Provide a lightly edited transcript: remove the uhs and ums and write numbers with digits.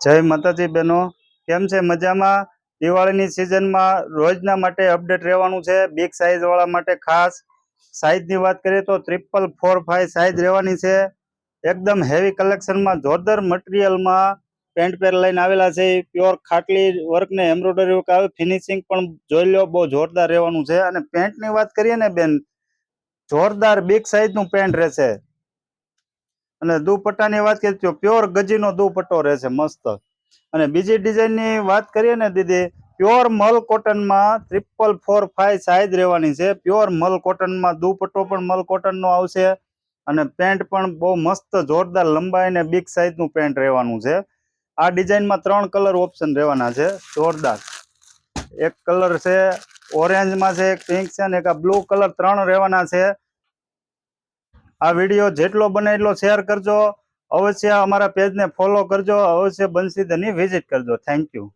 જય માતાજી બહેનો, કેમ છે? મજામાં? દિવાળીની સિઝનમાં રોજના માટે અપડેટ રહેવાનું છે. બિગ સાઇઝ વાળા માટે ખાસ સાઇઝની વાત કરીએ તો 4445 સાઇઝ રહેવાની છે. એકદમ હેવી કલેક્શનમાં જોરદાર મટીરિયલમાં પેન્ટ પેર લઈને આવેલા છે. પ્યોર ખાટલી વર્ક ને એમ્બ્રોઇડરી વર્ક આવે, ફિનિશિંગ પણ જોઈ લો, બહુ જોરદાર રહેવાનું છે. અને પેન્ટની વાત કરીએ ને બેન, જોરદાર બિગ સાઇઝનું પેન્ટ રહેશે. અને દુપટ્ટાની વાત કરીએ તો પ્યોર ગજીનો દુપટ્ટો રહેશે મસ્ત. અને બીજી ડિઝાઇનની વાત કરીએ ને દીદી, પ્યોર મલ કોટનમાં 4445 સાઇઝ રહેવાની છે. પ્યોર મલ કોટનમાં દુપટ્ટો પણ મલ કોટનનો આવશે. અને પેન્ટ પણ બહુ મસ્ત જોરદાર લંબાઈ અને બિગ સાઇઝનું પેન્ટ રહેવાનું છે. આ ડિઝાઇનમાં 3 કલર ઓપ્શન રહેવાના છે જોરદાર. એક કલર છે ઓરેન્જમાં છે, એક પિંક છે અને એક આ બ્લુ કલર, 3 રહેવાના છે. આ વિડીયો જેટલો બને એટલો શેર કરજો. અવશ્ય અમારા પેજને ફોલો કરજો. અવશ્ય બંસીધની વિઝિટ કરજો. Thank you.